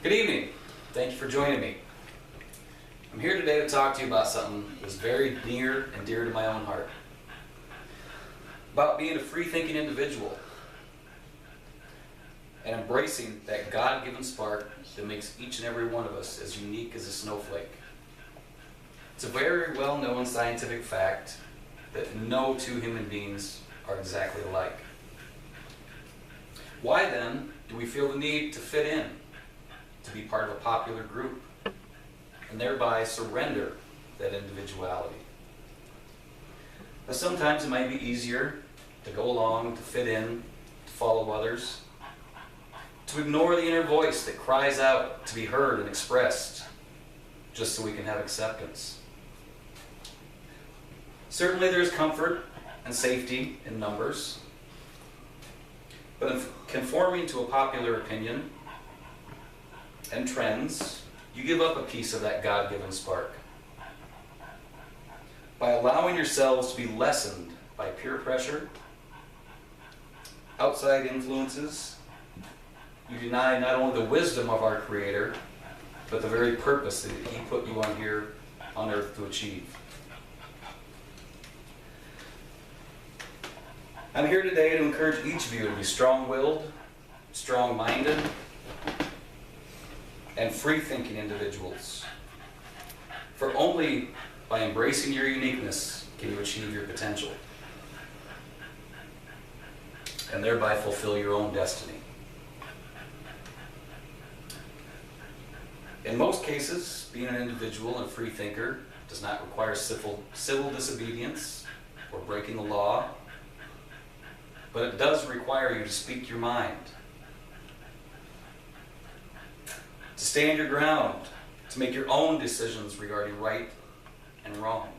Good evening. Thank you for joining me. I'm here today to talk to you about something that's very near and dear to my own heart. About being a free-thinking individual and embracing that God-given spark that makes each and every one of us as unique as a snowflake. It's a very well-known scientific fact that no two human beings are exactly alike. Why then do we feel the need to fit in, to be part of a popular group, and thereby surrender that individuality? Now, sometimes it might be easier to go along, to fit in, to follow others, to ignore the inner voice that cries out to be heard and expressed, just so we can have acceptance. Certainly there's comfort and safety in numbers, but in conforming to a popular opinion and trends, you give up a piece of that God-given spark. By allowing yourselves to be lessened by peer pressure, outside influences, you deny not only the wisdom of our Creator, but the very purpose that He put you on here on earth to achieve. I'm here today to encourage each of you to be strong-willed, strong-minded, and free-thinking individuals. For only by embracing your uniqueness can you achieve your potential, and thereby fulfill your own destiny. In most cases, being an individual and a free thinker does not require civil disobedience or breaking the law, but it does require you to speak your mind, to stand your ground, to make your own decisions regarding right and wrong,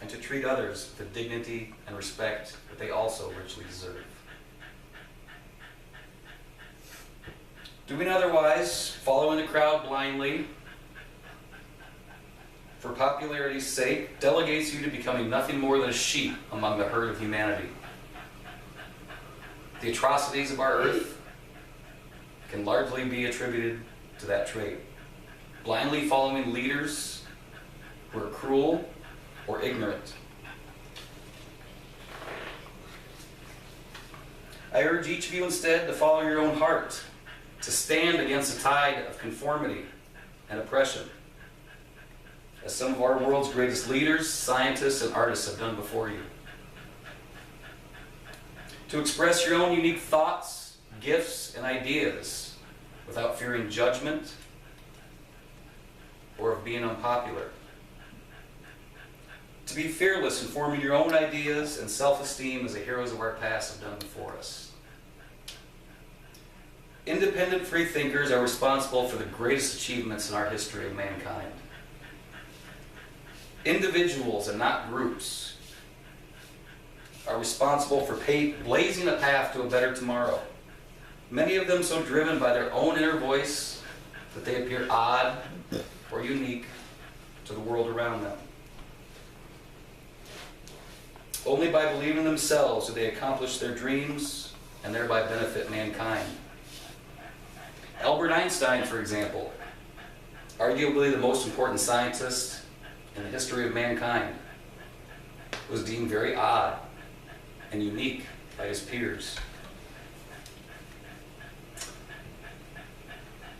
and to treat others with the dignity and respect that they also richly deserve. Doing otherwise, following the crowd blindly, for popularity's sake, delegates you to becoming nothing more than a sheep among the herd of humanity. The atrocities of our earth can largely be attributed to that trait. Blindly following leaders who are cruel or ignorant. I urge each of you instead to follow your own heart, to stand against the tide of conformity and oppression, as some of our world's greatest leaders, scientists, and artists have done before you. To express your own unique thoughts, gifts, and ideas without fearing judgment or of being unpopular. To be fearless in forming your own ideas and self-esteem as the heroes of our past have done before us. Independent free thinkers are responsible for the greatest achievements in our history of mankind. Individuals and not groups are responsible for blazing a path to a better tomorrow. Many of them so driven by their own inner voice that they appear odd or unique to the world around them. Only by believing in themselves do they accomplish their dreams and thereby benefit mankind. Albert Einstein, for example, arguably the most important scientist in the history of mankind, was deemed very odd and unique by his peers.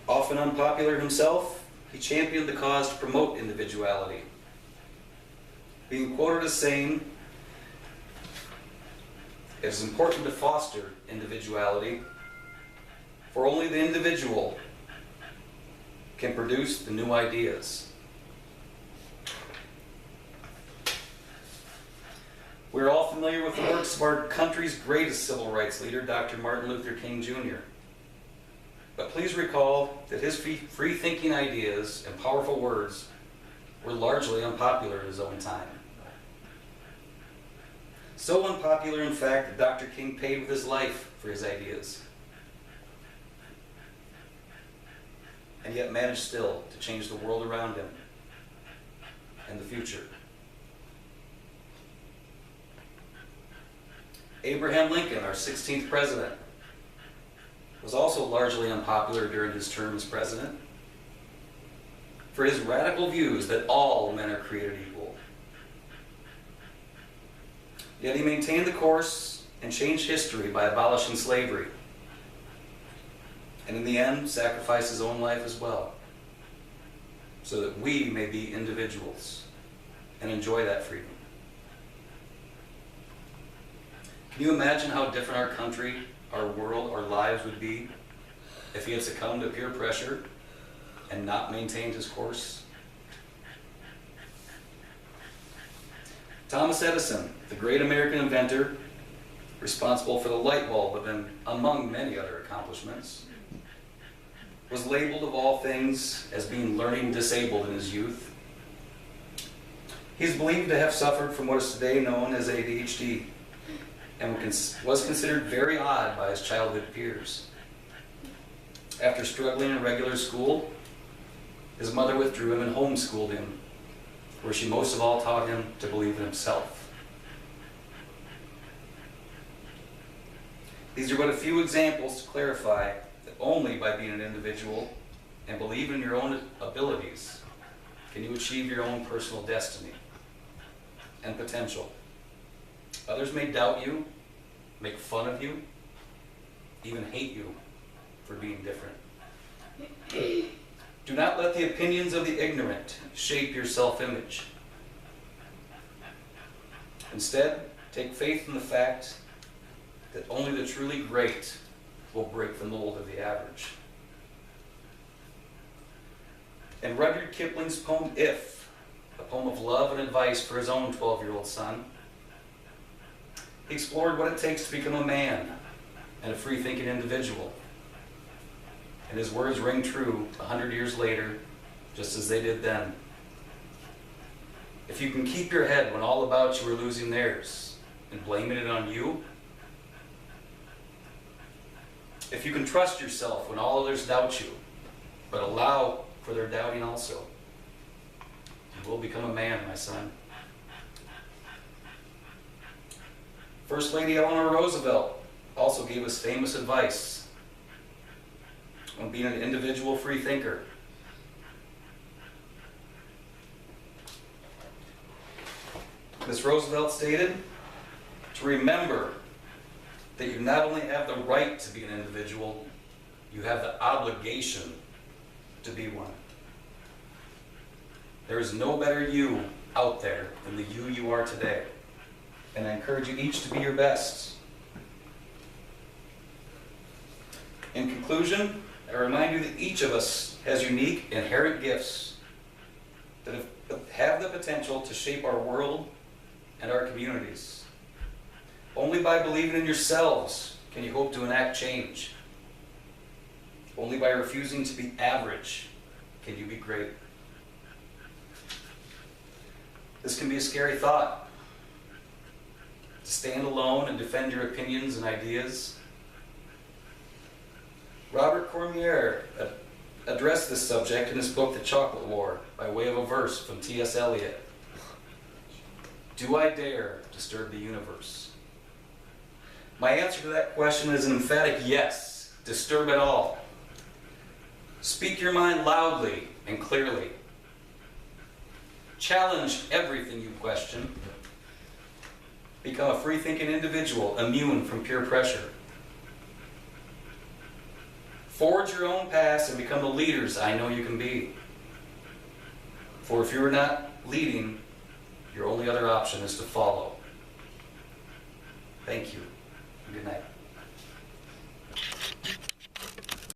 Often unpopular himself, he championed the cause to promote individuality, being quoted as saying, "It is important to foster individuality, for only the individual can produce the new ideas." We're all familiar with the works of our country's greatest civil rights leader, Dr. Martin Luther King Jr. But please recall that his free-thinking ideas and powerful words were largely unpopular in his own time. So unpopular, in fact, that Dr. King paid with his life for his ideas, and yet managed still to change the world around him and the future. Abraham Lincoln, our 16th president, was also largely unpopular during his term as president for his radical views that all men are created equal. Yet he maintained the course and changed history by abolishing slavery, and in the end sacrificed his own life as well, so that we may be individuals and enjoy that freedom. Can you imagine how different our country, our world, our lives would be if he had succumbed to peer pressure and not maintained his course? Thomas Edison, the great American inventor, responsible for the light bulb and among many other accomplishments, was labeled of all things as being learning disabled in his youth. He's believed to have suffered from what is today known as ADHD and was considered very odd by his childhood peers. After struggling in regular school, his mother withdrew him and homeschooled him, where she most of all taught him to believe in himself. These are but a few examples to clarify that only by being an individual and believing in your own abilities can you achieve your own personal destiny and potential. Others may doubt you, make fun of you, even hate you for being different. Do not let the opinions of the ignorant shape your self-image. Instead, take faith in the fact that only the truly great will break the mold of the average. In Rudyard Kipling's poem, If, a poem of love and advice for his own 12-year-old son, he explored what it takes to become a man and a free-thinking individual. And his words ring true 100 years later, just as they did then. If you can keep your head when all about you are losing theirs and blaming it on you, if you can trust yourself when all others doubt you, but allow for their doubting also, you will become a man, my son. First Lady Eleanor Roosevelt also gave us famous advice on being an individual free thinker. Miss Roosevelt stated, to remember that you not only have the right to be an individual, you have the obligation to be one. There is no better you out there than the you are today. And I encourage you each to be your best. In conclusion, I remind you that each of us has unique, inherent gifts that have the potential to shape our world and our communities. Only by believing in yourselves can you hope to enact change. Only by refusing to be average can you be great. This can be a scary thought, to stand alone and defend your opinions and ideas. Robert Cormier addressed this subject in his book, The Chocolate War, by way of a verse from T.S. Eliot. Do I dare disturb the universe? My answer to that question is an emphatic yes. Disturb it all. Speak your mind loudly and clearly. Challenge everything you question. Become a free-thinking individual, immune from peer pressure. Forge your own paths and become the leaders I know you can be. For if you are not leading, your only other option is to follow. Thank you. Good night.